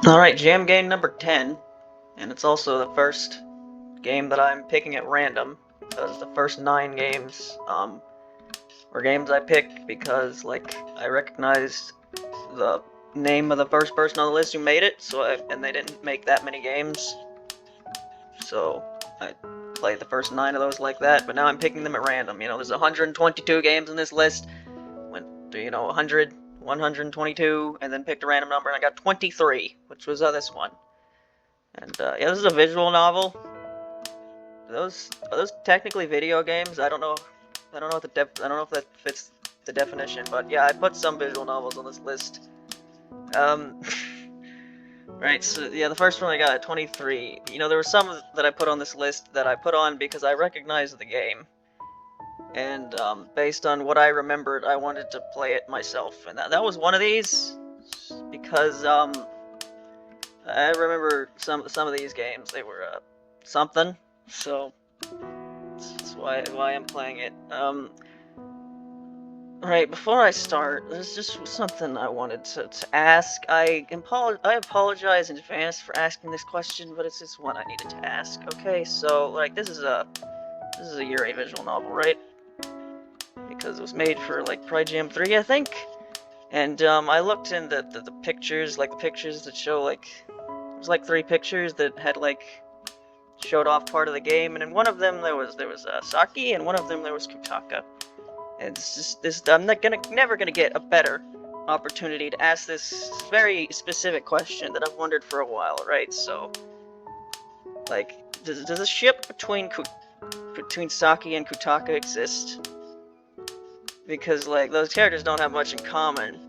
Alright, jam game number 10, and it's also the first game that I'm picking at random, because the first 9 games, were games I picked because, like, I recognized the name of the first person on the list who made it, and they didn't make that many games, so I played the first 9 of those like that, but now I'm picking them at random. You know, there's 122 games in this list, went to, 100, 122, and then picked a random number, and I got 23, which was this one. And yeah, this is a visual novel. Are those technically video games? I don't know. I don't know if that fits the definition, but yeah, I put some visual novels on this list. Right. So yeah, the first one I got at 23. You know, there were some that I put on this list that I put on because I recognized the game, and based on what I remembered, I wanted to play it myself, and that was one of these because I remember some of these games. They were something, so that's why I'm playing it. Right, before I start, there's just something I wanted to ask. I apologize in advance for asking this question, but it's just one I needed to ask. Okay, so like this is a Yuri visual novel, right? Because it was made for like Pride Jam 3, I think. And I looked in the pictures, like the pictures that show like there's like 3 pictures that had like showed off part of the game, and in one of them there was Saki, and one of them there was Kutaka. And it's just this. I'm never gonna get a better opportunity to ask this very specific question that I've wondered for a while, right? So, like, does a ship between Saki and Kutaka exist? Because like those characters don't have much in common,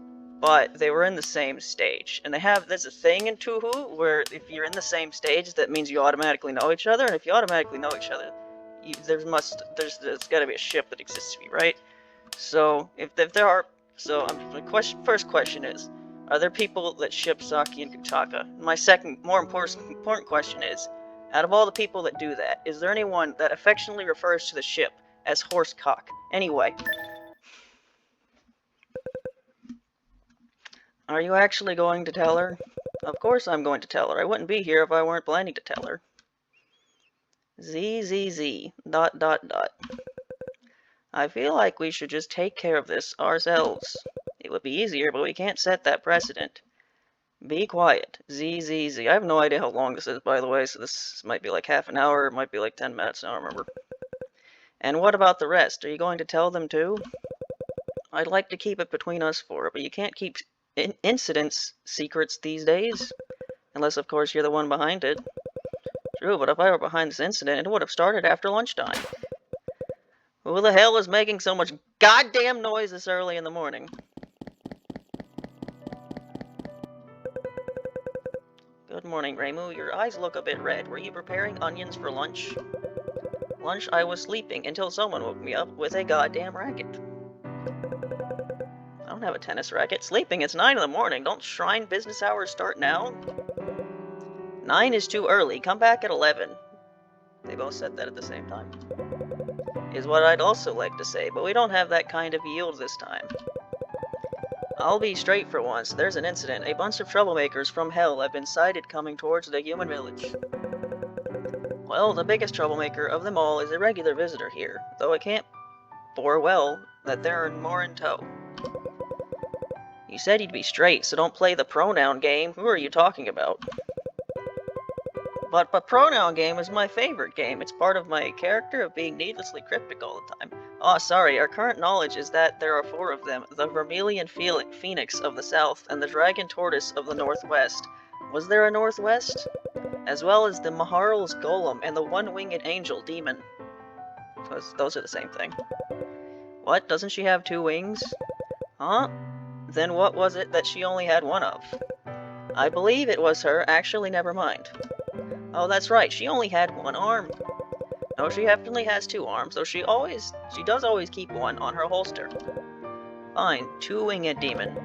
but they were in the same stage, and there's a thing in Touhou where if you're in the same stage, that means you automatically know each other, and if you automatically know each other, there's got to be a ship that exists to be, right? So if there are, my first question is, are there people that ship Saki and Kutaka? My second, more important question is, out of all the people that do that, is there anyone that affectionately refers to the ship as horsecock? Anyway. Are you actually going to tell her? Of course I'm going to tell her. I wouldn't be here if I weren't planning to tell her. ZZZ. ... I feel like we should just take care of this ourselves. It would be easier, but we can't set that precedent. Be quiet. ZZZ. I have no idea how long this is, by the way, so this might be like half an hour, it might be like 10 minutes, I don't remember. And what about the rest? Are you going to tell them too? I'd like to keep it between us four, but you can't keep incidents secrets these days. Unless, of course, you're the one behind it. True, but if I were behind this incident, it would have started after lunchtime. Who the hell is making so much goddamn noise this early in the morning? Good morning, Reimu. Your eyes look a bit red. Were you preparing onions for lunch? Lunch, I was sleeping until someone woke me up with a goddamn racket. I don't have a tennis racket. Sleeping, it's 9 in the morning. Don't shrine business hours start now? 9 is too early. Come back at 11. They both said that at the same time. Is what I'd also like to say, but we don't have that kind of yield this time. I'll be straight for once. There's an incident. A bunch of troublemakers from hell have been sighted coming towards the human village. Well, the biggest troublemaker of them all is a regular visitor here, though I can't bore well that there are more in tow. You said you'd be straight, so don't play the pronoun game. Who are you talking about? But pronoun game is my favorite game. It's part of my character of being needlessly cryptic all the time. Oh, sorry, our current knowledge is that there are 4 of them, the Vermilion Phoenix of the south, and the Dragon Tortoise of the northwest. Was there a northwest? As well as the Maharal's Golem and the One-Winged Angel Demon. Those are the same thing. What? Doesn't she have 2 wings? Huh? Then what was it that she only had 1 of? I believe it was her. Actually, never mind. Oh, that's right, she only had 1 arm. No, she definitely has 2 arms, though she does always keep 1 on her holster. Fine, 2-winged demon.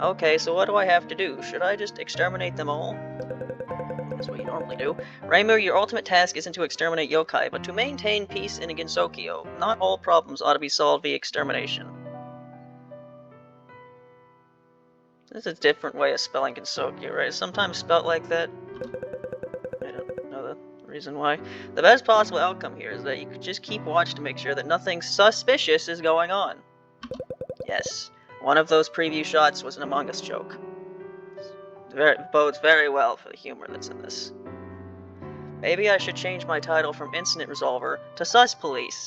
Okay, so what do I have to do? Should I just exterminate them all? That's what you normally do. Reimu, your ultimate task isn't to exterminate yokai, but to maintain peace in Gensokyo. Not all problems ought to be solved via extermination. There's a different way of spelling Kinsokyo, right? It's sometimes spelled like that. I don't know the reason why. The best possible outcome here is that you could just keep watch to make sure that nothing suspicious is going on. Yes, one of those preview shots was an Among Us joke. Bodes very well for the humor that's in this. Maybe I should change my title from Incident Resolver to Sus Police.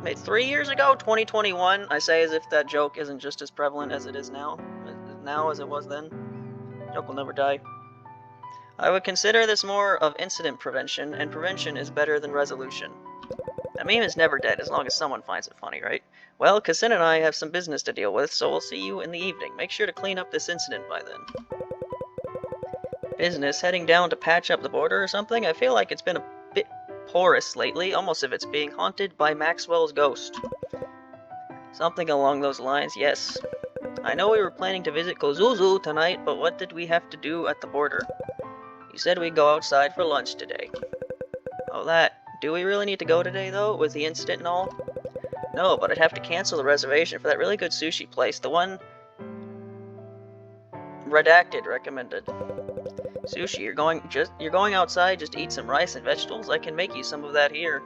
Made 3 years ago, 2021. I say as if that joke isn't just as prevalent as it is now as it was then. Joke will never die. I would consider this more of incident prevention, and prevention is better than resolution. That meme is never dead as long as someone finds it funny, right? Well, Kassin and I have some business to deal with, so we'll see you in the evening. Make sure to clean up this incident by then. Business? Heading down to patch up the border or something? I feel like it's been a bit porous lately, almost as if it's being haunted by Maxwell's ghost. Something along those lines, yes. I know we were planning to visit Kozuzu tonight, but what did we have to do at the border? You said we'd go outside for lunch today. Oh, that. Do we really need to go today, though, with the incident and all? No, but I'd have to cancel the reservation for that really good sushi place, the one Redacted recommended. Sushi, you're going outside just to eat some rice and vegetables? I can make you some of that here.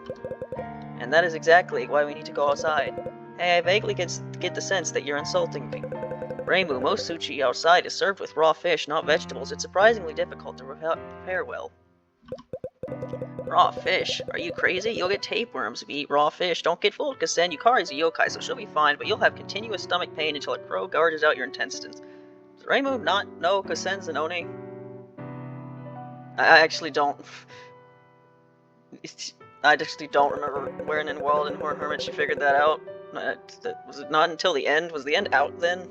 And that is exactly why we need to go outside. Hey, I vaguely get the sense that you're insulting me. Reimu, most sushi outside is served with raw fish, not vegetables. It's surprisingly difficult to prepare well. Raw fish? Are you crazy? You'll get tapeworms if you eat raw fish. Don't get fooled, Kassen. Yukari's a yokai, so she'll be fine, but you'll have continuous stomach pain until a crow gouges out your intestines. Does Reimu not know Kassen's an Oni? I actually don't. I actually don't remember where in World and Horn Hermit she figured that out. Was it not until the end? Was the end out then?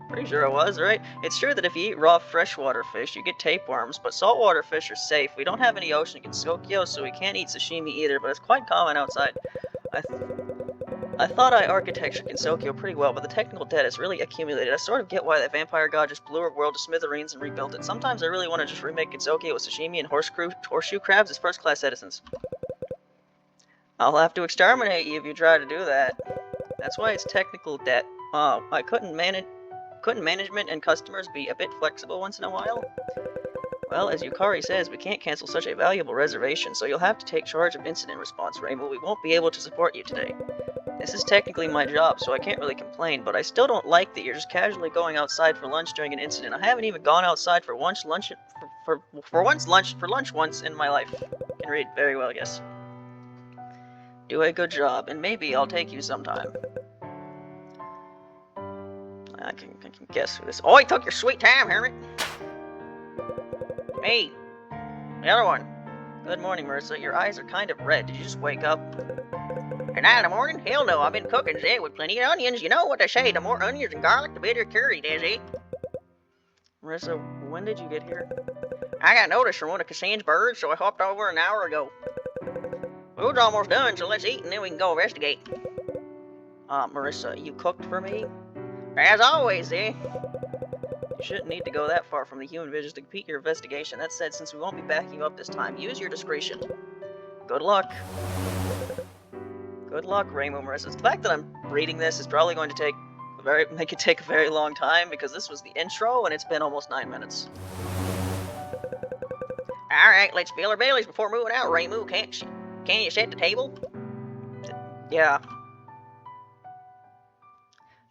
Pretty sure it was, right? It's true that if you eat raw freshwater fish, you get tapeworms, but saltwater fish are safe. We don't have any ocean in Kinsokyo, so we can't eat sashimi either, but it's quite common outside. I thought I architectured Kinsokyo pretty well, but the technical debt has really accumulated. I sort of get why that vampire god just blew our world to smithereens and rebuilt it. Sometimes I really want to just remake Kinsokyo with sashimi and horseshoe crabs as first-class citizens. I'll have to exterminate you if you try to do that. That's why it's technical debt. Couldn't management and customers be a bit flexible once in a while? Well, as Yukari says, we can't cancel such a valuable reservation, so you'll have to take charge of incident response, Reimu. We won't be able to support you today. This is technically my job, so I can't really complain, but I still don't like that you're just casually going outside for lunch during an incident. I haven't even gone outside for lunch once in my life. Can read very well, yes. Do a good job, and maybe I'll take you sometime. I can guess who this. Oh, he took your sweet time, Hermit. Me. The other one. Good morning, Marissa. Your eyes are kind of red. Did you just wake up? And now in the morning? Hell no, I've been cooking today with plenty of onions. You know what they say, the more onions and garlic, the better curry, Desi. Marissa, when did you get here? I got notice from one of Kassan's birds, so I hopped over an hour ago. Food's almost done, so let's eat and then we can go investigate. Marissa, you cooked for me? As always, eh? You shouldn't need to go that far from the human visions to complete your investigation. That said, since we won't be backing you up this time, use your discretion. Good luck. Good luck, Reimu, Marissa. The fact that I'm reading this is probably going to make it take a very long time, because this was the intro and it's been almost 9 minutes. Alright, let's fill our bellies before moving out, Reimu. Can you set the table? Yeah.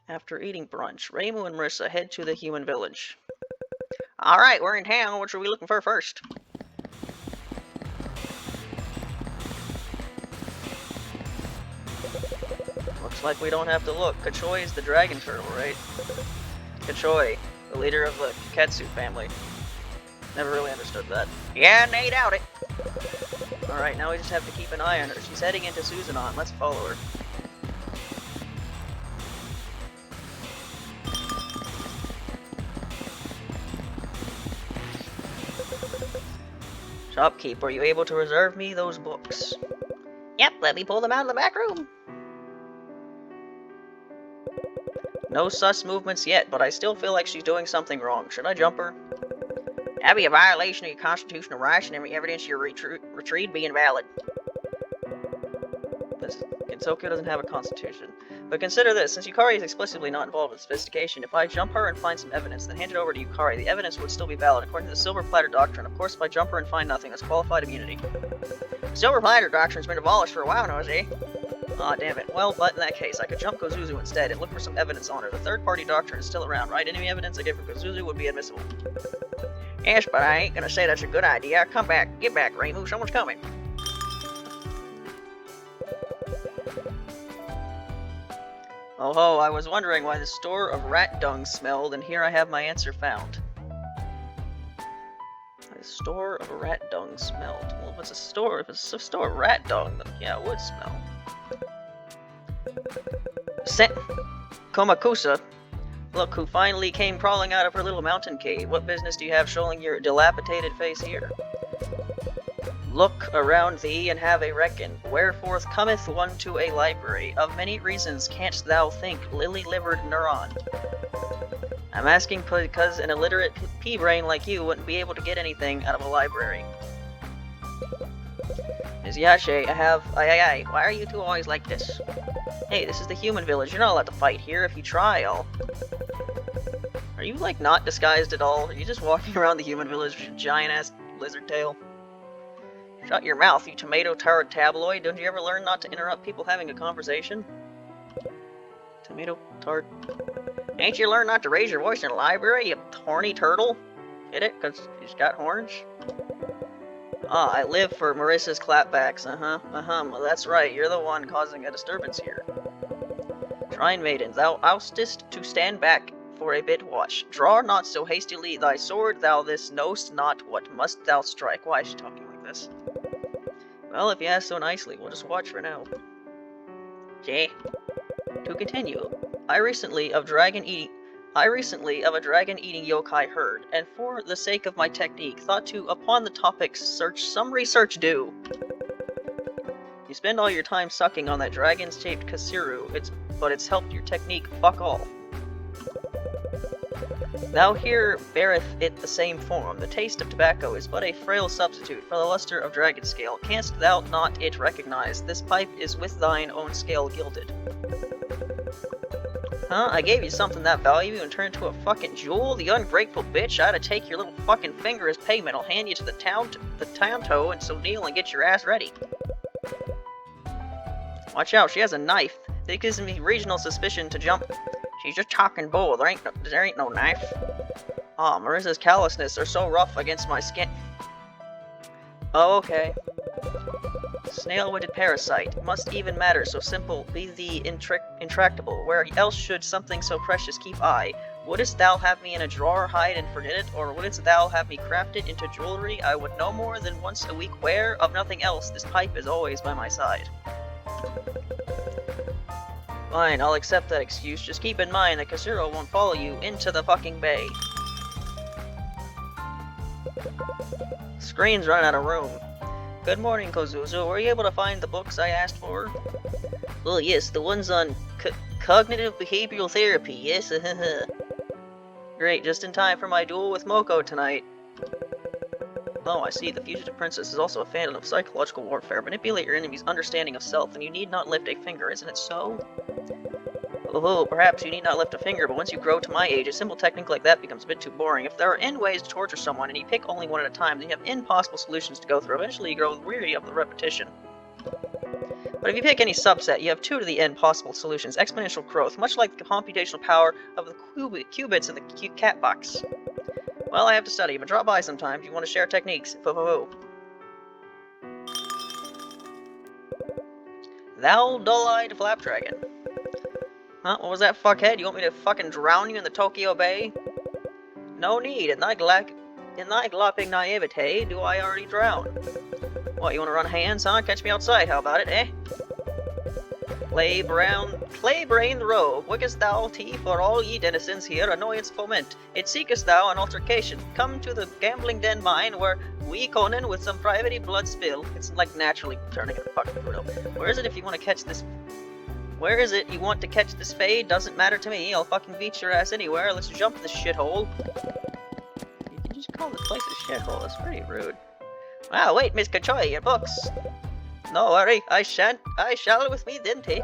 After eating brunch, Reimu and Marissa head to the human village. Alright, we're in town. What are we looking for first? Looks like we don't have to look. Kachoi is the dragon turtle, right? Kachoi, the leader of the Katsu family. Never really understood that. Yeah, nay, doubt it. Alright, now we just have to keep an eye on her. She's heading into Suzanon. Let's follow her. Shopkeep, were you able to reserve me those books? Yep, let me pull them out of the back room. No sus movements yet, but I still feel like she's doing something wrong. Should I jump her? That'd be a violation of your constitutional rights and every evidence of your retreat being valid. Kinsokyo doesn't have a constitution. But consider this, since Yukari is explicitly not involved with sophistication, if I jump her and find some evidence, then hand it over to Yukari, the evidence would still be valid according to the Silver Platter Doctrine. Of course, if I jump her and find nothing, that's qualified immunity. The Silver Platter Doctrine's been abolished for a while now, eh? Aw, damn it. Well, but in that case, I could jump Kozuzu instead and look for some evidence on her. The third-party doctrine is still around, right? Any evidence I get from Kozuzu would be admissible. Yes, but I ain't gonna say that's a good idea. Come back. Get back, Reimu. Someone's coming. Oh ho, I was wondering why the store of rat dung smelled, and here I have my answer found. The store of rat dung smelled. Well, if it's a store of rat dung, then yeah, it would smell. Komakusa, look who finally came crawling out of her little mountain cave. What business do you have showing your dilapidated face here? Look around thee and have a reckon. Whereforth cometh one to a library? Of many reasons canst thou think, lily-livered neuron. I'm asking because an illiterate pea-brain like you wouldn't be able to get anything out of a library. Ms. Yashe, Aye, why are you two always like this? Hey, this is the human village. You're not allowed to fight here. If you try, I'll... Are you, like, not disguised at all? Are you just walking around the human village with your giant-ass lizard tail? Shut your mouth, you tomato-turd tabloid. Don't you ever learn not to interrupt people having a conversation? Tomato-turd... Ain't you learned not to raise your voice in a library, you horny turtle? Get it? 'Cause he's got horns? Ah, I live for Marissa's clapbacks, well, that's right, you're the one causing a disturbance here. Shrine Maiden, thou oughtest to stand back for a bit watch. Draw not so hastily thy sword, thou this knowst not what must thou strike. Why is she talking like this? Well, if you ask so nicely, we'll just watch for now. Okay. To continue, I recently of a dragon-eating yokai heard, and for the sake of my technique, thought to, upon the topic, search some research due. You spend all your time sucking on that dragon-shaped Kasiru, but it's helped your technique fuck all. Thou here beareth it the same form. The taste of tobacco is but a frail substitute for the luster of dragon scale. Canst thou not it recognize? This pipe is with thine own scale gilded. Huh? I gave you something that valuable and turned into a fucking jewel? The ungrateful bitch! I had to take your little fucking finger as payment. I'll hand you to the Tanto, and so kneel and get your ass ready. Watch out, she has a knife. It gives me regional suspicion to jump. She's just talking bull. There ain't no knife. Aw, Marissa's callousness are so rough against my skin. Oh, okay. Snail-witted parasite. Must even matter, so simple be the intractable. Where else should something so precious keep eye? Wouldst thou have me in a drawer hide and forget it, or wouldst thou have me craft it into jewelry I would no more than once a week wear? Of nothing else, this pipe is always by my side. Fine, I'll accept that excuse. Just keep in mind that Kasuro won't follow you into the fucking bay. Screen's run out of room. Good morning, Kozuzu. Were you able to find the books I asked for? Well, yes, the ones on cognitive behavioral therapy, yes, Great, just in time for my duel with Moko tonight. Oh, I see. The fugitive princess is also a fan of psychological warfare. Manipulate your enemy's understanding of self, and you need not lift a finger, isn't it so? Oh, perhaps you need not lift a finger, but once you grow to my age, a simple technique like that becomes a bit too boring. If there are n ways to torture someone, and you pick only one at a time, then you have n possible solutions to go through. Eventually you grow weary of the repetition. But if you pick any subset, you have 2 to the n possible solutions. Exponential growth, much like the computational power of the qubits of the cat box. Well, I have to study, but drop by sometimes. You want to share techniques. Fo-fo-fo. Thou dull-eyed flapdragon. Huh? What was that, fuckhead? You want me to fucking drown you in the Tokyo Bay? No need. In thy glopping naivete, do I already drown? What, you want to run hands, huh? Catch me outside, how about it, eh? Clay-brained rogue, wickest thou tea for all ye denizens here, annoyance foment. It seekest thou an altercation. Come to the gambling den mine, where we Conan with some private blood spill. It's like naturally turning into fucking brutal. Where is it if you want to catch this? Where is it you want to catch this fade? Doesn't matter to me. I'll fucking beat your ass anywhere. Let's jump this shithole. You can just call this place a shithole. That's pretty rude. Wow, wait, Miss Kachoy, your books. No worry, I shall with me then take.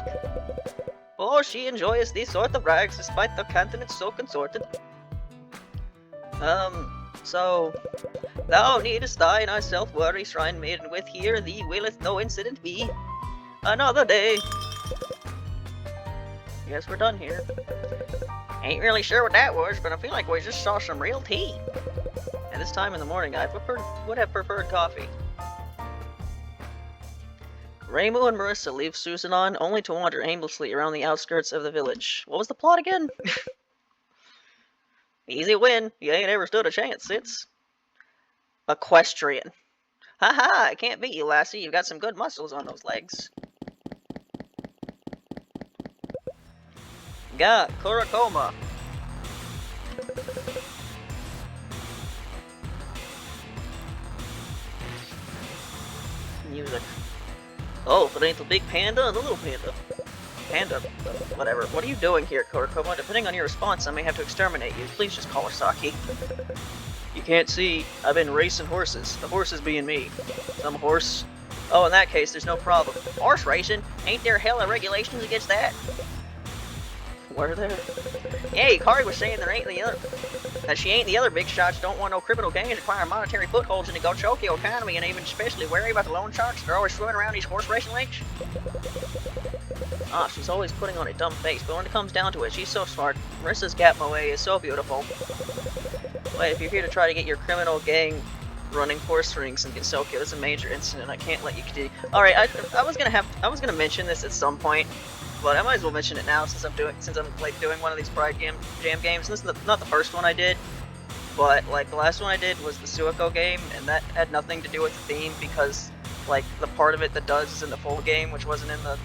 Oh, she enjoys these sort of rags, despite their countenance so consorted. So, thou needest thine thyself worry, shrine maiden, with here thee willeth no incident be. Another day. Guess we're done here. Ain't really sure what that was, but I feel like we just saw some real tea. At this time in the morning, I would have preferred coffee. Rainbow and Marissa leave Susan on, only to wander aimlessly around the outskirts of the village. What was the plot again? Easy win. You ain't ever stood a chance, it's equestrian. Haha, I can't beat you, lassie. You've got some good muscles on those legs. Got Kurokoma. Music. Oh, if it ain't the big panda, the little panda. Panda, whatever. What are you doing here, Kurokoma? Depending on your response, I may have to exterminate you. Please just call her Saki. You can't see. I've been racing horses. The horses being me. Some horse. Oh, in that case, there's no problem. Horse racing? Ain't there hella regulations against that? Were there? Hey, Kari was saying that she ain't the other big shots don't want no criminal gangs acquiring monetary footholds in the Gochokyo economy, and even especially wary about the loan sharks that are always swimming around these horse racing lakes. Ah, she's always putting on a dumb face, but when it comes down to it, she's so smart. Marissa's Gap Moe is so beautiful. Wait, if you're here to try to get your criminal gang running horse rings in Gensokyo, this is a major incident. I can't let you continue. Alright, I was gonna mention this at some point, but I might as well mention it now since I'm doing one of these Pride Jam games. This is not the first one I did, but like the last one I did was the Suiko game, and that had nothing to do with the theme because like the part of it that does is in the full game, which wasn't in the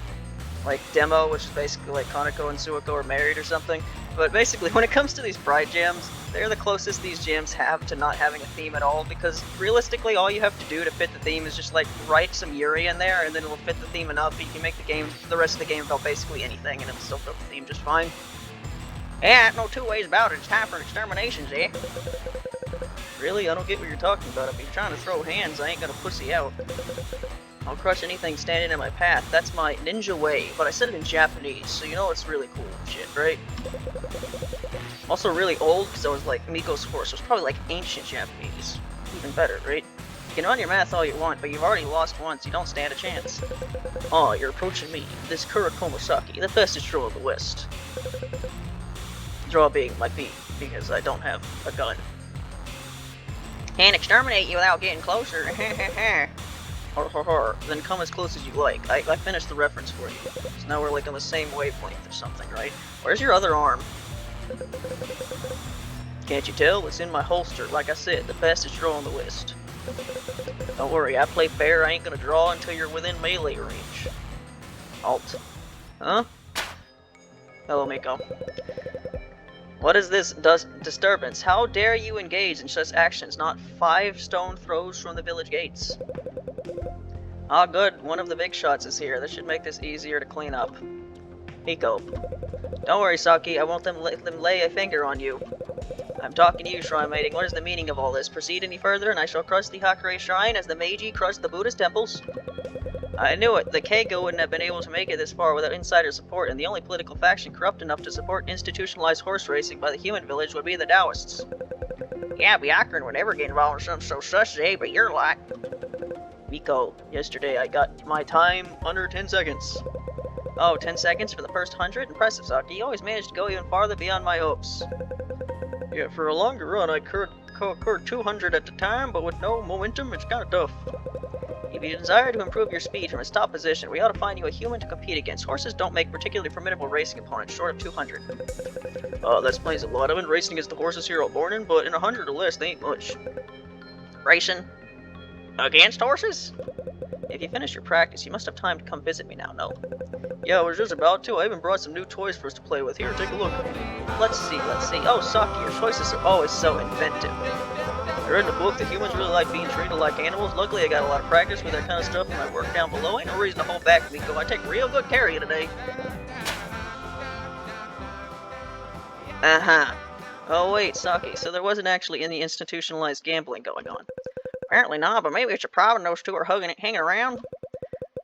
like demo, which is basically like Kaneko and Suiko are married or something. But basically, when it comes to these Pride Jams, they're the closest these jams have to not having a theme at all, because realistically all you have to do to fit the theme is just like write some Yuri in there, and then it'll fit the theme enough. You can make the rest of the game about basically anything, and it'll still fit the theme just fine. Yeah, no two ways about it. It's time for exterminations, eh? Really? I don't get what you're talking about. If you're trying to throw hands, I ain't gonna pussy out. I'll crush anything standing in my path. That's my ninja way, but I said it in Japanese, so you know it's really cool and shit, right? Also really old, because I was like, Miko's horse was probably like ancient Japanese. Even better, right? You can run your math all you want, but you've already lost once, you don't stand a chance. Oh, you're approaching me, this Kurokoma Saki, the fastest draw of the West. Draw being my feet, because I don't have a gun. Can't exterminate you without getting closer. Then come as close as you like. I finished the reference for you. So now we're like on the same wavelength or something, right? Where's your other arm? Can't you tell? It's in my holster. Like I said, the fastest draw on the list. Don't worry, I play fair. I ain't gonna draw until you're within melee range. Alt. Huh? Hello, Miko. What is this disturbance? How dare you engage in such actions not 5 stone throws from the village gates? Ah, good. One of the big shots is here. This should make this easier to clean up. Miko. Don't worry, Saki. I won't let them lay a finger on you. I'm talking to you, Shrine Maiden. What is the meaning of all this? Proceed any further, and I shall crush the Hakure Shrine as the Meiji crushed the Buddhist temples. I knew it. The Keigo wouldn't have been able to make it this far without insider support, and the only political faction corrupt enough to support institutionalized horse racing by the human village would be the Taoists. Yeah, Byakuran would never get involved in something so sus, eh? But you're like... Miko, yesterday I got my time under 10 seconds. Oh, 10 seconds for the first 100? Impressive, Saki. You always managed to go even farther beyond my hopes. Yeah, for a longer run I could 200 at a time, but with no momentum, it's kinda tough. If you desire to improve your speed from its top position, we ought to find you a human to compete against. Horses don't make particularly formidable racing opponents, short of 200. Oh, that explains a lot. I've been racing against the horses here at Bornin, but in 100 or less, they ain't much. Racing? Against horses? If you finish your practice, you must have time to come visit me now, no? Yeah, I was just about to. I even brought some new toys for us to play with. Here, take a look. Let's see. Oh, Saki, your choices are always so inventive. I read in the book that humans really like being treated like animals. Luckily, I got a lot of practice with that kind of stuff in my work down below. Ain't no reason to hold back, Miko. I take real good care of you today. Uh-huh. Oh, wait, Saki, so there wasn't actually any institutionalized gambling going on. Apparently not, but maybe it's a problem those two are hanging around.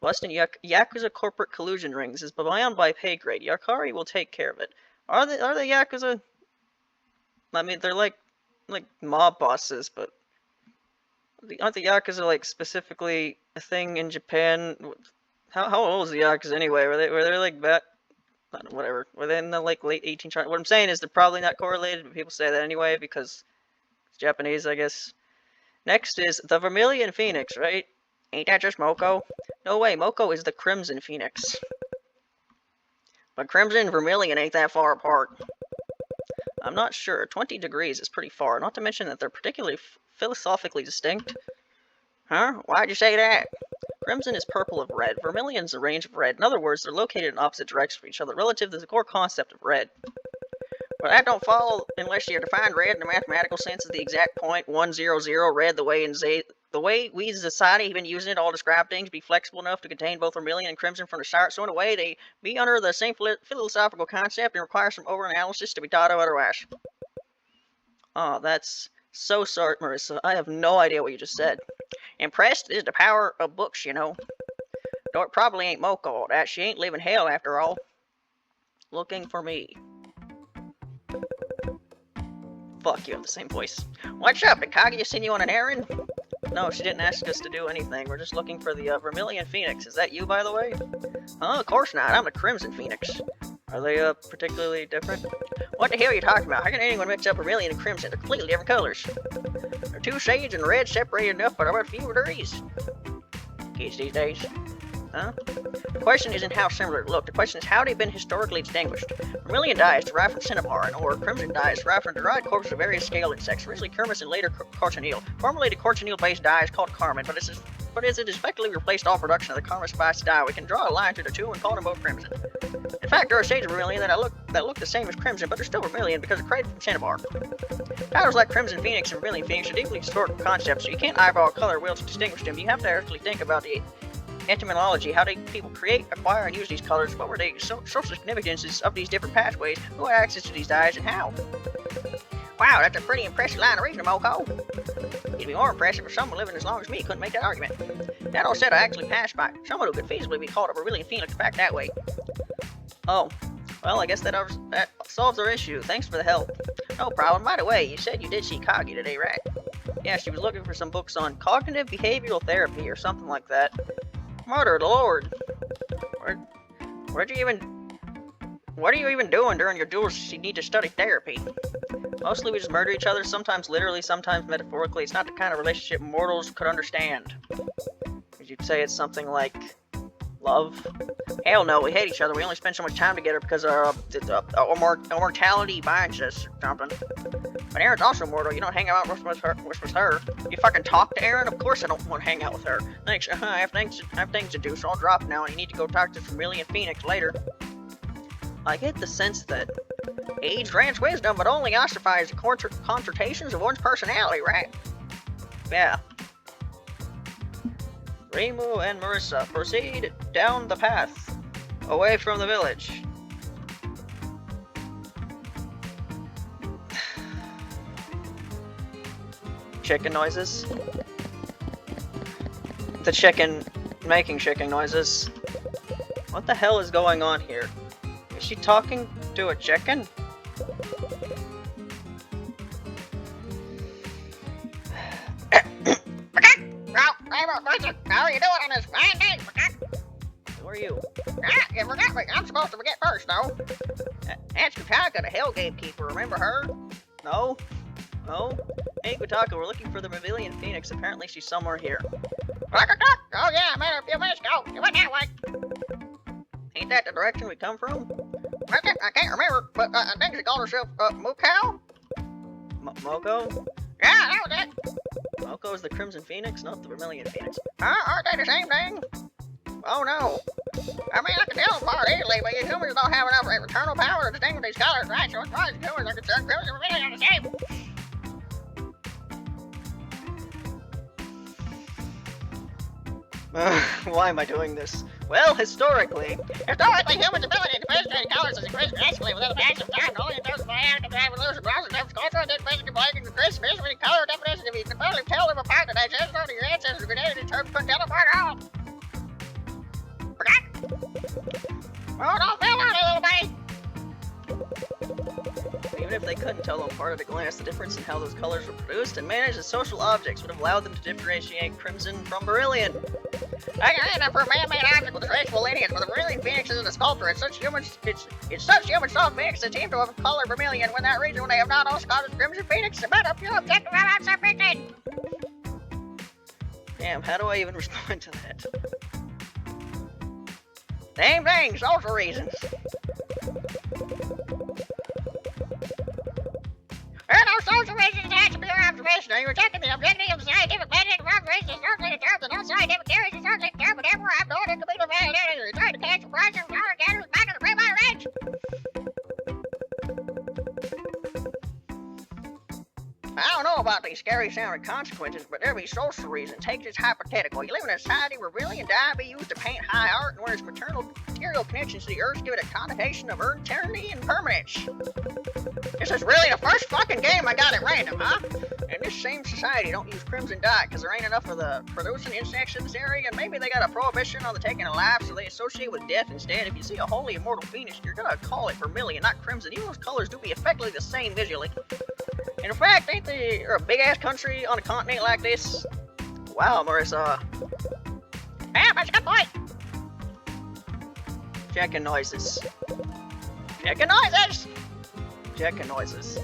Busting Yakuza corporate collusion rings is beyond my pay grade. Yakari will take care of it. Are the Yakuza? I mean, they're like mob bosses, but aren't the Yakuza like specifically a thing in Japan? How old is the Yakuza anyway? Were they like back? Whatever. Were they in the like late 1800s? What I'm saying is they're probably not correlated, but people say that anyway because it's Japanese, I guess. Next is the Vermilion Phoenix, right? Ain't that just Moko? No way, Moko is the Crimson Phoenix. But Crimson and Vermilion ain't that far apart. I'm not sure. 20 degrees is pretty far, not to mention that they're particularly philosophically distinct. Huh? Why'd you say that? Crimson is purple of red. Vermilion's a range of red. In other words, they're located in opposite directions from each other, relative to the core concept of red. Well, that don't follow unless you define red in the mathematical sense as the exact point 100 red, the way we as a society have been using it to all describe things, be flexible enough to contain both vermilion and crimson from the start, so in a way they be under the same philosophical concept and require some over-analysis to be thought of otherwise. Oh, that's so sorry, Marissa. I have no idea what you just said. Impressed is the power of books, you know. Though it probably ain't Moko, that she ain't living hell after all. Looking for me. Fuck, you have the same voice. What's up, did Kaguya send you on an errand? No, she didn't ask us to do anything. We're just looking for the Vermilion Phoenix. Is that you, by the way? Of course not. I'm the Crimson Phoenix. Are they particularly different? What the hell are you talking about? How can anyone mix up Vermilion and Crimson? They're completely different colors. They're two shades in red separated enough by about a few degrees. Kids these days. Huh? The question isn't how similar they look. The question is how they've been historically distinguished. Vermilion dye is derived from cinnabar, or crimson dye is derived from derived corpses of various scale insects, originally Kermes and later cochineal. Formerly, the cochineal-based dye is called carmine, but as it has effectively replaced all production of the carmine spice dye, we can draw a line through the two and call them both crimson. In fact, there are shades of vermilion that look the same as crimson, but they're still vermilion because they're created from cinnabar. Titles like Crimson Phoenix and Vermilion Phoenix are deeply historical concepts, so you can't eyeball color wheels to distinguish them. You have to actually think about the etymology, how did people create, acquire, and use these colors, what were the social significances of these different pathways, who had access to these dyes, and how. Wow, that's a pretty impressive line of reasoning, Moko. It'd be more impressive if someone living as long as me couldn't make that argument. That all said, I actually passed by someone who could feasibly be called a Vermilion Phoenix back that way. Oh, well, I guess that solves our issue. Thanks for the help. No problem. By the way, you said you did see Kaguya today, right? Yeah, she was looking for some books on cognitive behavioral therapy or something like that. Murder the Lord. What are you even doing during your duels? You need to study therapy. Mostly we just murder each other, sometimes literally, sometimes metaphorically. It's not the kind of relationship mortals could understand. Would you say it's something like love? Hell no, we hate each other. We only spend so much time together because our mortality binds us or something. But Erin's also mortal. You don't hang out with her. You fucking talk to Erin? Of course I don't want to hang out with her. Thanks. I have things to do, so I'll drop now, and you need to go talk to Vermilion Phoenix later. I get the sense that age grants wisdom, but only ossifies the concentrations of one's personality, right? Yeah. Reimu and Marissa proceed down the path, away from the village. Chicken noises. The chicken making chicken noises. What the hell is going on here? Is she talking to a chicken? How are you doing on this fine day? Who are you? You forgot me. I'm supposed to forget first, though. That's Kutaka, the Hell Gatekeeper. Remember her? No? No? Hey, Kutaka, we're looking for the Vermilion Phoenix. Apparently she's somewhere here. Oh, yeah, I met her a few minutes ago. You went that way. Ain't that the direction we come from? I can't remember, but I think she called herself Mukau. Moko? Yeah, that was it. Moko is the Crimson Phoenix, not the Vermilion Phoenix. Aren't they the same thing? Oh, no. I mean, I can tell them apart easily, but you humans don't have enough eternal power to distinguish these colors, right? So as far as humans are concerned, Crimson and Vermilion are the same. Why am I doing this? Well, historically, humans' ability to differentiate colors has increased drastically within the passage of time. Only in terms of the act of evolution, browsing terms culture, and then basically blanking the crisp, measuring color definitions. If you can barely tell them apart, the digestion of your ancestors created in terms of tell them apart at all. Oh, don't feel on it, little buddy. Even if they couldn't tell them apart at a glance, the difference in how those colors were produced and managed as social objects would have allowed them to differentiate crimson from Vermilion. I can hand up for a man-made object with traceable lineage, but the Vermilion Phoenix isn't a sculptor. It's such human soft Phoenix that seem to have colored Vermilion when that region when they have not also called it Crimson Phoenix. About a few objective about submission. Damn, how do I even respond to that? Same thing, social reasons. There are no social reasons attached to pure observation. Are you rejecting the objective of the scientific method of observation historically determined and non-scientific theories historically determined? Whatever I'm doing is completely validated. You're trying to catch a prize and counter gatherers back in the pre-modern age. I don't know about these scary sounding consequences, but there be social reasons. Take this hypothetical. You live in a society where really and die be used to paint high art, and where its material connections to the earth give it a connotation of eternity and permanence. This is really the first fucking game I got at random, huh? And this same society don't use crimson dye because there ain't enough of the producing insects in this area, and maybe they got a prohibition on the taking of life, so they associate with death instead. If you see a holy immortal phoenix, you're gonna call it Vermilion, not crimson. Even those colors do be effectively the same visually. In fact, ain't there a big-ass country on a continent like this? Wow, Marissa. Yeah, that's a good point. Checking noises. Checking noises. Checking noises.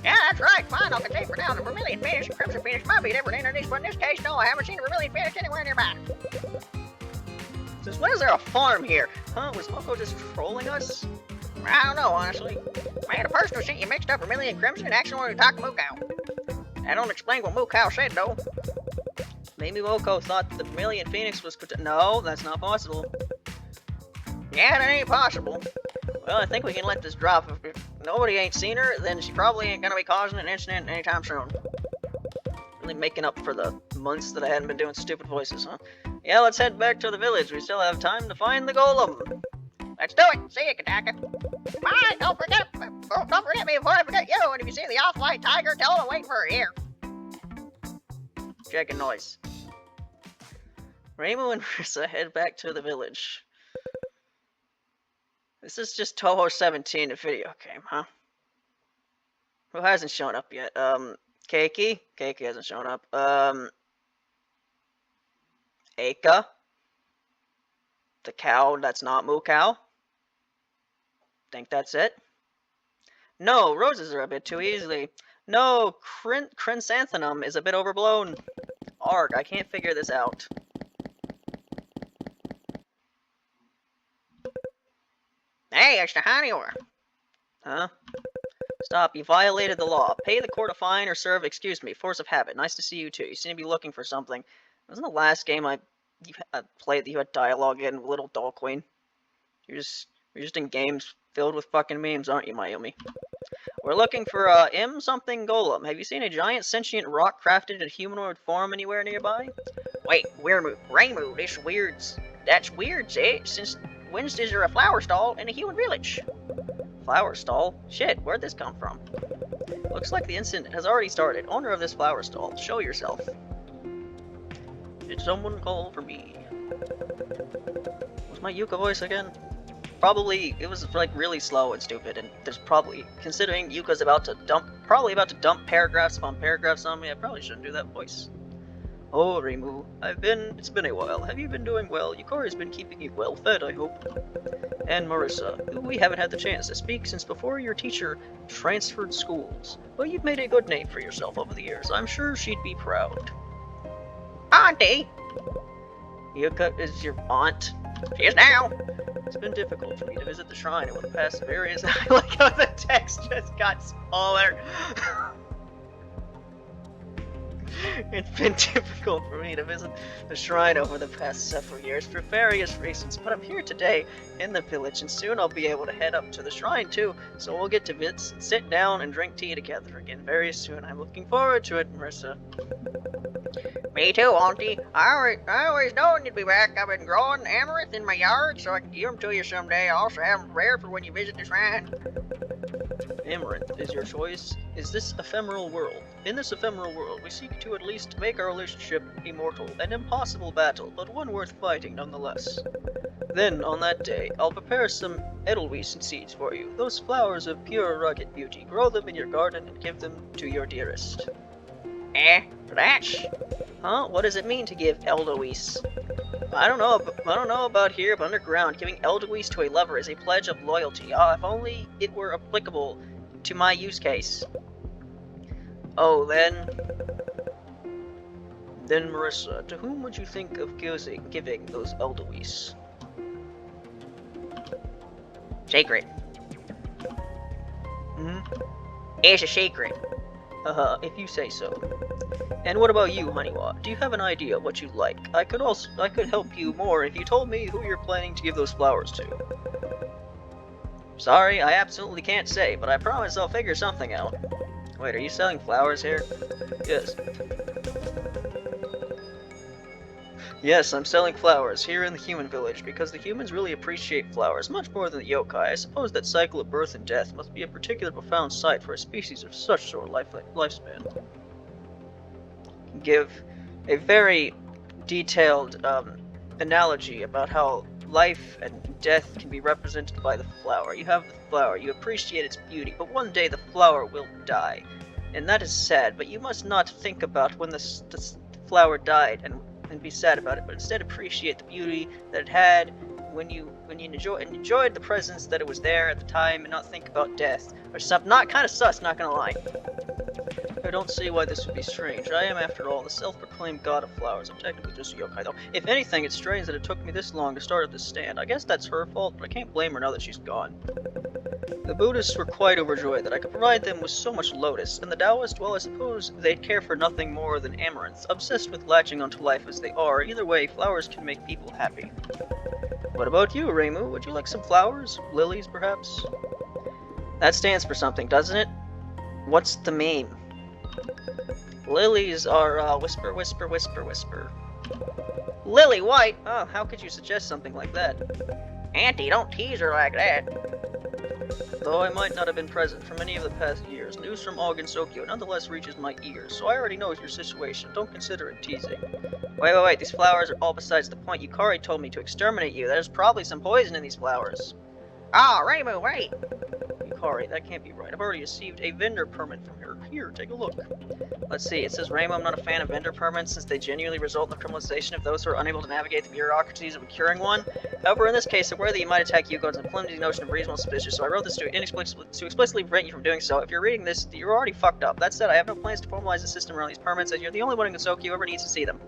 Yeah, that's right. Fine, I'll concede for now. The Vermilion Phoenix and Crimson Phoenix might be different entities, but in this case, no, I haven't seen a Vermilion Phoenix anywhere nearby. Since when is there a farm here? Huh? Was Moko just trolling us? I don't know, honestly. I had a person who sent you mixed up Vermilion and Crimson and actually wanted to talk to Mukau. That don't explain what Mukau said, though. Maybe Moko thought the Vermilion Phoenix was... No, that's not possible. Yeah, that ain't possible. Well, I think we can let this drop. If nobody ain't seen her, then she probably ain't gonna be causing an incident anytime soon. Really making up for the months that I hadn't been doing stupid voices, huh? Yeah, let's head back to the village. We still have time to find the golem. Let's do it. See you, Kataka. Bye. Don't forget me before I forget you. And if you see the off-white tiger, tell him to wait for her here. Checking noise. Reimu and Marissa head back to the village. This is just Touhou 17, a video game, huh? Who hasn't shown up yet? Keiki? Keiki hasn't shown up. Eika? The cow that's not Moo Cow? Think that's it? No, roses are a bit too easily. No, chrysanthemum is a bit overblown. Arg, I can't figure this out. Hey, it's the honeymoon. Huh? Stop, you violated the law. Pay the court a fine or serve, excuse me, force of habit. Nice to see you too. You seem to be looking for something. Wasn't the last game I played that you had dialogue in Little Doll Queen? You're just in games filled with fucking memes, aren't you, Mayumi? We're looking for M something golem. Have you seen a giant sentient rock crafted in humanoid form anywhere nearby? Wait, Reimu, that's weird, eh? Since when is there a flower stall in a human village? Flower stall? Shit, where'd this come from? Looks like the incident has already started. Owner of this flower stall, show yourself. Did someone call for me? Was my Yuka voice again? Probably, it was like really slow and stupid, and there's probably, considering Yuka's probably about to dump paragraphs upon paragraphs on me, I probably shouldn't do that voice. Oh, Reimu, it's been a while. Have you been doing well? Yukari's been keeping you well fed, I hope. And Marissa, we haven't had the chance to speak since before your teacher transferred schools. But you've made a good name for yourself over the years. I'm sure she'd be proud. Auntie! Yuka is your aunt? She is now. It's been difficult for me to visit the shrine over the past various... I like how the text just got smaller. It's been difficult for me to visit the shrine over the past several years for various reasons, but I'm here today in the village, and soon I'll be able to head up to the shrine too, so we'll get to sit down and drink tea together again very soon. I'm looking forward to it, Marissa. Me too, Auntie. I always known you'd be back. I've been growing amaranth in my yard, so I can give them to you someday. I also have them rare for when you visit the shrine. Amaranth is your choice. Is this ephemeral world? In this ephemeral world, we seek to at least make our relationship immortal. An impossible battle, but one worth fighting nonetheless. Then, on that day, I'll prepare some edelweiss seeds for you. Those flowers of pure rugged beauty. Grow them in your garden and give them to your dearest. That's... Huh? What does it mean to give edelweiss? I don't know about here, but underground, giving edelweiss to a lover is a pledge of loyalty. Ah, if only it were applicable to my use case. Oh, then, Marissa, to whom would you think of giving those edelweiss? Secret. Hmm? It's a secret. If you say so. And what about you, Honeywa? Do you have an idea of what you'd like? I could help you more if you told me who you're planning to give those flowers to. Sorry, I absolutely can't say, but I promise I'll figure something out. Wait, are you selling flowers here? Yes. Yes, I'm selling flowers here in the human village because the humans really appreciate flowers much more than the yokai. I suppose that cycle of birth and death must be a particularly profound sight for a species of such short lifespan. Give a very detailed analogy about how life and death can be represented by the flower. You have the flower, you appreciate its beauty, but one day the flower will die. And that is sad, but you must not think about when the flower died and be sad about it, but instead appreciate the beauty that it had when you enjoyed the presence that it was there at the time, and not think about death or something. Not kind of sus, not gonna lie. I don't see why this would be strange. I am, after all, the self-proclaimed god of flowers. I'm technically just a yokai, though. If anything, it's strange that it took me this long to start at this stand. I guess that's her fault, but I can't blame her now that she's gone. The Buddhists were quite overjoyed that I could provide them with so much lotus, and the Taoists, well, I suppose they'd care for nothing more than amaranths, obsessed with latching onto life as they are. Either way, flowers can make people happy. What about you, Reimu? Would you like some flowers? Lilies, perhaps? That stands for something, doesn't it? What's the meme? Lilies are, whisper, whisper, whisper, whisper. Lily White? Oh, how could you suggest something like that? Auntie, don't tease her like that. Though I might not have been present for many of the past years, news from Ogden Sokyo nonetheless reaches my ears, so I already know your situation. Don't consider it teasing. Wait, these flowers are all besides the point. Yukari told me to exterminate you. There's probably some poison in these flowers. Oh, Reimu, wait! Yukari, that can't be right. I've already received a vendor permit from her. Here, take a look. Let's see, it says, Reimu, I'm not a fan of vendor permits since they genuinely result in the criminalization of those who are unable to navigate the bureaucracies of procuring one. However, in this case, aware that you might attack Yuko is a flimsy notion of reasonable suspicion, so I wrote this to explicitly prevent you from doing so. If you're reading this, you're already fucked up. That said, I have no plans to formalize the system around these permits, as you're the only one in Gosoku who ever needs to see them.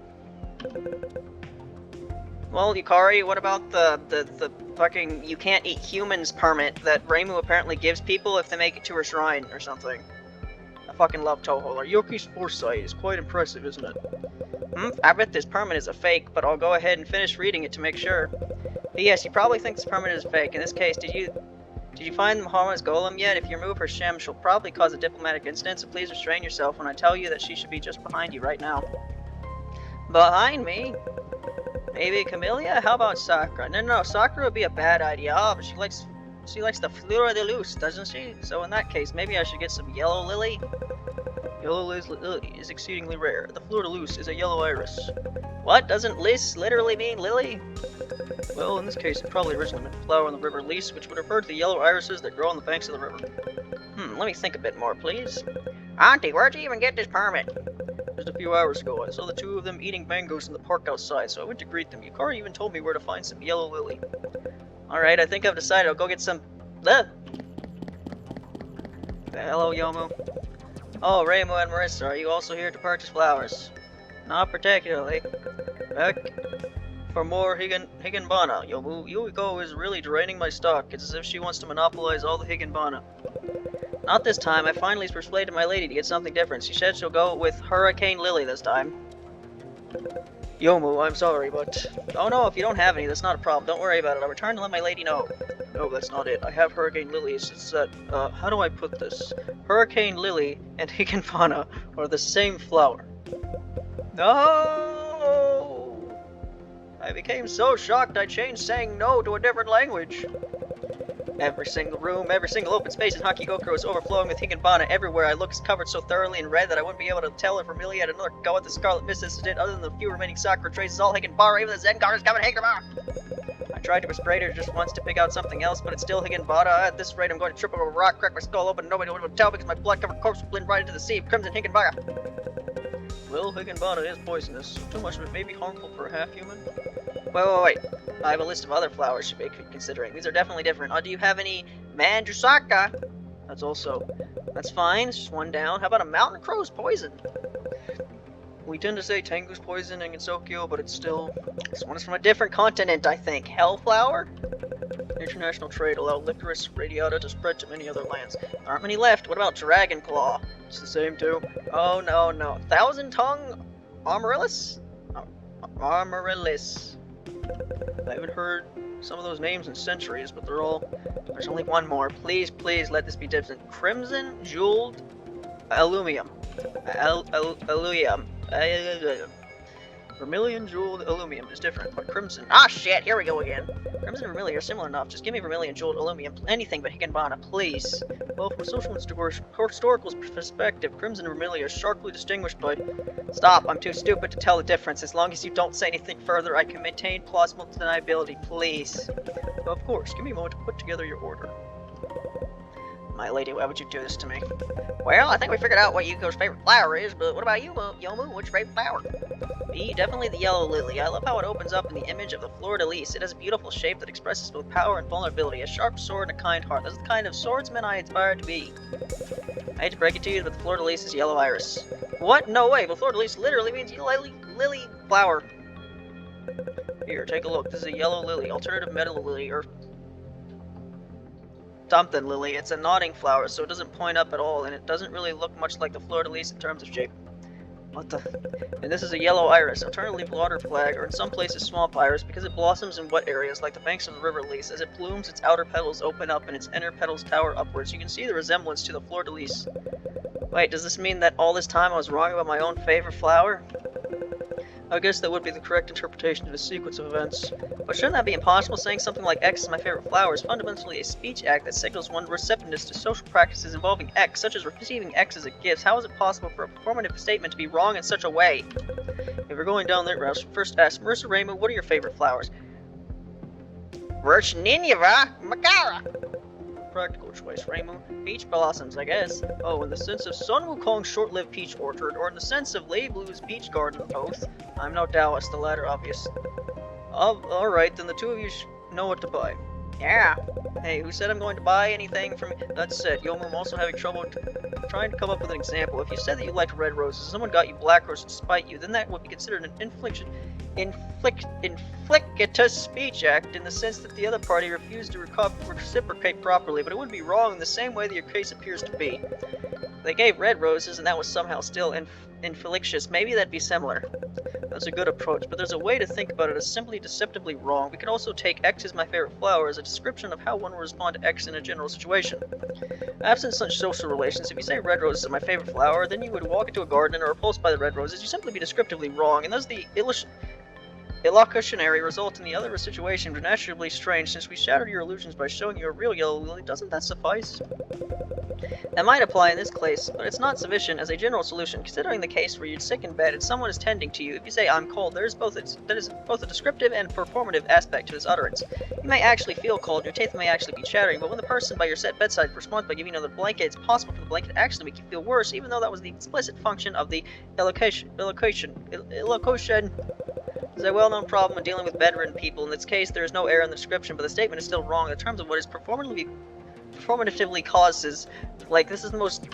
Well, Yukari, what about the fucking you can't eat humans permit that Reimu apparently gives people if they make it to her shrine or something? I fucking love Touhou. Our Yoki's foresight is quite impressive, isn't it? I bet this permit is a fake, but I'll go ahead and finish reading it to make sure. P.S. You probably think this permit is fake. In this case, did you find Mahama's golem yet? If you remove her shem, she'll probably cause a diplomatic incident, so please restrain yourself when I tell you that she should be just behind you right now. Behind me? Maybe Camellia? How about Sakura? No, Sakura would be a bad idea. Oh, but she likes the fleur de lis, doesn't she? So in that case, maybe I should get some yellow lily? Yellow lily is exceedingly rare. The fleur de lis is a yellow iris. What? Doesn't lis literally mean lily? Well, in this case, it probably originally meant flower in the river Lis, which would refer to the yellow irises that grow on the banks of the river. Let me think a bit more, please. Auntie, where'd you even get this permit? Just a few hours ago, I saw the two of them eating mangoes in the park outside, so I went to greet them. Yukari even told me where to find some yellow lily. Alright, I think I've decided I'll go get some... Hello, Yomu. Oh, Reimu and Marissa, are you also here to purchase flowers? Not particularly. Back for more Higanbana. Yomu, Yuiko is really draining my stock. It's as if she wants to monopolize all the Higanbana. Not this time. I finally persuaded my lady to get something different. She said she'll go with Hurricane Lily this time. Yomu, I'm sorry, but... Oh no, if you don't have any, that's not a problem. Don't worry about it. I'll return to let my lady know. No, that's not it. I have Hurricane Lilies. It's that, how do I put this? Hurricane Lily and Higanbana are the same flower. No! I became so shocked I changed saying no to a different language. Every single room, every single open space in Hakigokuro is overflowing with Higanbana. Everywhere I look is covered so thoroughly in red that I wouldn't be able to tell if Vermilion had another go at the Scarlet Mist incident other than the few remaining Sakura traces. All Higanbana, even the Zengar is coming Higanbana. I tried to persuade her just once to pick out something else, but it's still Higginbottom. At this rate, I'm going to trip over a rock, crack my skull open, and nobody will tell because my blood-covered corpse will blend right into the sea of crimson Higginbottom. Well, Higginbottom is poisonous, so too much of it may be harmful for a half-human. Wait. I have a list of other flowers you may be considering. These are definitely different. Do you have any Mandrasaka? That's fine, it's just one down. How about a mountain crow's poison? We tend to say Tengu's poison and Gensokyo, but it's still... This one is from a different continent, I think. Hellflower? International trade allowed licorice radiata to spread to many other lands. There aren't many left. What about dragon claw? It's the same too. Oh, no. Thousand tongue amaryllis? Amaryllis. I haven't heard some of those names in centuries, but There's only one more. Please let this be different. Crimson jeweled allumium. Allumium. Vermilion jeweled allumium is different, but crimson... Ah, shit, here we go again. Crimson and vermilion are similar enough. Just give me vermilion jeweled allumium. Anything but Higginbottom, please. Well, from a social and historical perspective, crimson and vermilion are sharply distinguished by... Stop, I'm too stupid to tell the difference. As long as you don't say anything further, I can maintain plausible deniability, please. Well, of course, give me a moment to put together your order. My lady, why would you do this to me? Well, I think we figured out what Yuko's favorite flower is, but what about you, Yomu? What's your favorite flower? Me, definitely the yellow lily. I love how it opens up in the image of the fleur-de-lis. It has a beautiful shape that expresses both power and vulnerability, a sharp sword and a kind heart. That's the kind of swordsman I aspire to be. I hate to break it to you, but the fleur-de-lis is yellow iris. What? No way, but fleur-de-lis literally means lily flower. Here, take a look. This is a yellow lily, alternative metal lily, or... something lily. It's a nodding flower, so it doesn't point up at all, and it doesn't really look much like the fleur-de-lis in terms of shape. What the... And this is a yellow iris, alternatively water flag, or in some places swamp iris, because it blossoms in wet areas like the banks of the river Lys. As it blooms, its outer petals open up and its inner petals tower upwards. You can see the resemblance to the fleur-de-lis. Wait, does this mean that all this time I was wrong about my own favorite flower? I guess that would be the correct interpretation of the sequence of events. But shouldn't that be impossible? Saying something like X is my favorite flower is fundamentally a speech act that signals one's receptiveness to social practices involving X, such as receiving X as a gift. How is it possible for a performative statement to be wrong in such a way? If we're going down that route, first ask Marissa Raymond, what are your favorite flowers? Virchnineva Magara. Practical choice, Raymond. Peach blossoms, I guess. Oh, in the sense of Sun Wukong's short-lived peach orchard, or in the sense of Lei Blue's peach garden, both. I'm no Taoist, the latter obvious. Alright, then the two of you know what to buy. Yeah. Hey, who said I'm going to buy anything from... That said, Yomu, I'm also having trouble trying to come up with an example. If you said that you liked red roses, and someone got you black roses to spite you, then that would be considered an inflicitous speech act in the sense that the other party refused to reciprocate properly, but it would be wrong in the same way that your case appears to be. They gave red roses, and that was somehow still inflictious. Maybe that'd be similar. That's a good approach, but there's a way to think about it as simply deceptively wrong. We could also take X is my favorite flower as a description of how one would respond to X in a general situation. Absent such social relations, if you say red roses are my favorite flower, then you would walk into a garden and are repulsed by the red roses. You simply be descriptively wrong, and thus the illocutionary result in the other situation would naturally strange. Since we shattered your illusions by showing you a real yellow lily, doesn't that suffice? That might apply in this case, but it's not sufficient as a general solution. Considering the case where you're sick in bed and someone is tending to you, if you say I'm cold, that is both a descriptive and performative aspect to this utterance. You may actually feel cold, your teeth may actually be chattering, but when the person by your bedside responds by giving you another blanket, it's possible for the blanket to actually make you feel worse, even though that was the explicit function of the illocution. There's a well-known problem in dealing with bedridden people. In this case, there is no error in the description, but the statement is still wrong in terms of what is performatively causes. Like, this is the most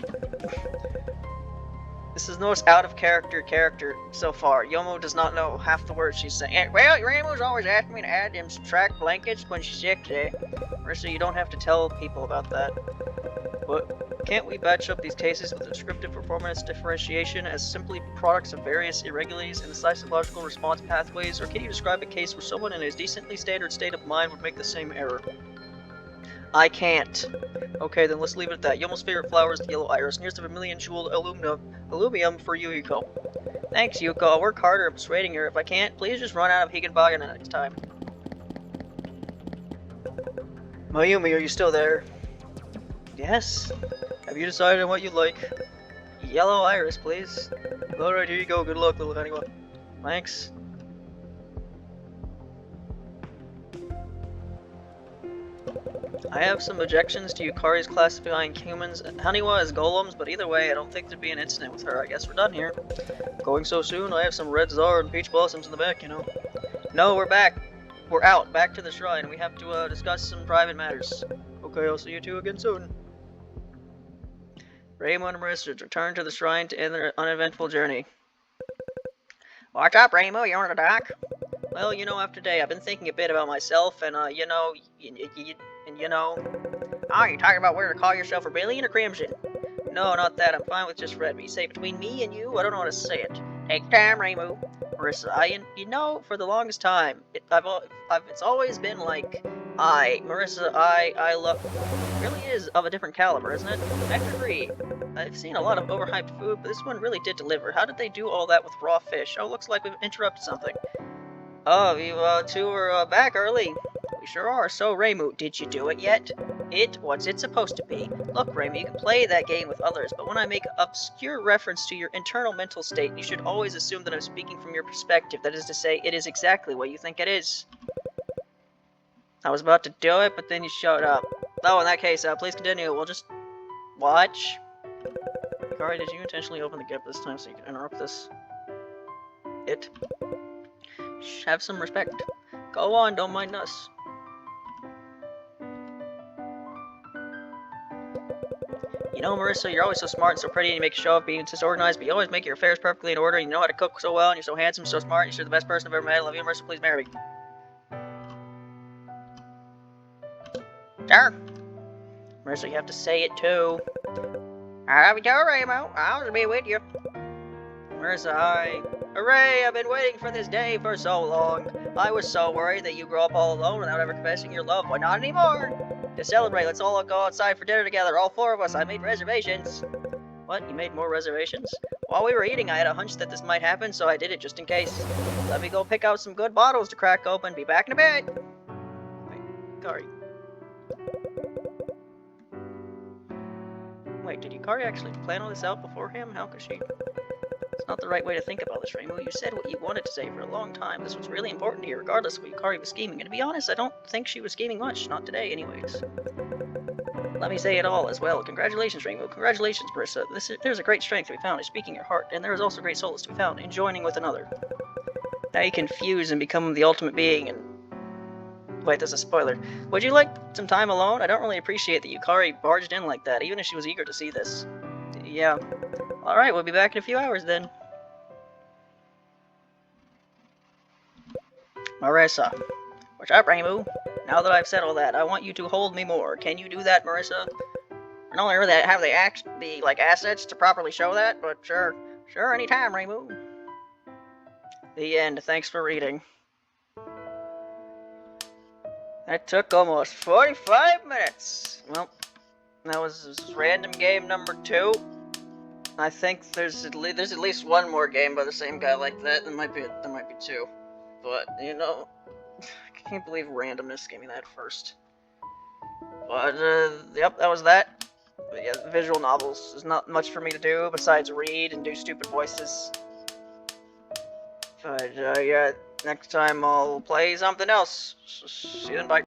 out of character so far. Yomo does not know half the words she's saying. Well, Rainbow's always asking me to add them subtract blankets when she's sick today. Marissa, you don't have to tell people about that. But can't we batch up these cases with descriptive performance differentiation as simply products of various irregularities in the psychological response pathways, or can you describe a case where someone in a decently standard state of mind would make the same error? I can't. Okay, then let's leave it at that. Yomo's favorite flower is the yellow iris, and here's the vermilion jeweled allumium for you, Yuko. Thanks, Yuko. I'll work harder at persuading her. If I can't, please just run out of Higginbottom next time. Mayumi, are you still there? Yes. Have you decided on what you like? Yellow iris, please. Alright, here you go. Good luck, little honey. Thanks. I have some objections to Yukari's classifying humans and Haniwa as golems, but either way, I don't think there'd be an incident with her. I guess we're done here. Going so soon, I have some red czar and peach blossoms in the back, you know. No, we're back. We're out, back to the shrine. We have to discuss some private matters. Okay, I'll see you two again soon. Raymond and Marissa return to the shrine to end their uneventful journey. What's up, Rainbow? You want to talk? Well, you know, after today, I've been thinking a bit about myself, and, you know... Oh, you talking about whether to call yourself Vermilion or Crimson? No, not that. I'm fine with just red. But you say between me and you, I don't know how to say it. Take time, Rainbow. Marissa, you know, for the longest time, it's always been like, Marissa, I love... It really is of a different caliber, isn't it? I agree. I've seen a lot of overhyped food, but this one really did deliver. How did they do all that with raw fish? Oh, looks like we've interrupted something. Oh, you two are back early. We sure are. So, Raymu, did you do it yet? What's it supposed to be? Look, Raymu, you can play that game with others, but when I make obscure reference to your internal mental state, you should always assume that I'm speaking from your perspective. That is to say, it is exactly what you think it is. I was about to do it, but then you showed up. Oh, in that case, please continue. We'll just watch. Yukari, did you intentionally open the gap this time so you can interrupt this? Shh, have some respect. Go on, don't mind us. You know, Marissa, you're always so smart and so pretty, and you make a show of being disorganized, but you always make your affairs perfectly in order, and you know how to cook so well, and you're so handsome, so smart, and you're the best person I've ever met. I love you, Marissa, please marry me. Sure. Marissa, you have to say it too. I love you too, Rainbow. I'll be with you. Marissa, hooray, I've been waiting for this day for so long. I was so worried that you grew up all alone without ever confessing your love, but not anymore. To celebrate, let's all go outside for dinner together, all four of us. I made reservations. What? You made more reservations? While we were eating, I had a hunch that this might happen, so I did it just in case. Let me go pick out some good bottles to crack open. Be back in a bit. Wait, Yukari. Wait, did Yukari actually plan all this out before him? How could she? It's not the right way to think about this, Reimu. You said what you wanted to say for a long time. This was really important to you, regardless of what Yukari was scheming. And to be honest, I don't think she was scheming much. Not today, anyways. Let me say it all as well. Congratulations, Reimu. Congratulations, Marissa. There's a great strength to be found in speaking your heart, and there is also great solace to be found in joining with another. Now you can fuse and become the ultimate being, and... Wait, there's a spoiler. Would you like some time alone? I don't really appreciate that Yukari barged in like that, even if she was eager to see this. Yeah. Alright, we'll be back in a few hours then. Marissa. What's up, Reimu? Now that I've said all that, I want you to hold me more. Can you do that, Marissa? I don't really have the assets to properly show that, but sure. Sure, anytime, Reimu. The end. Thanks for reading. That took almost 45 minutes. Well, that was random game number 2. I think there's at least one more game by the same guy like that. There might be 2. But, you know, I can't believe randomness gave me that first. But, yep, that was that. But yeah, visual novels. There's not much for me to do besides read and do stupid voices. But, yeah, next time I'll play something else. See you then, bye.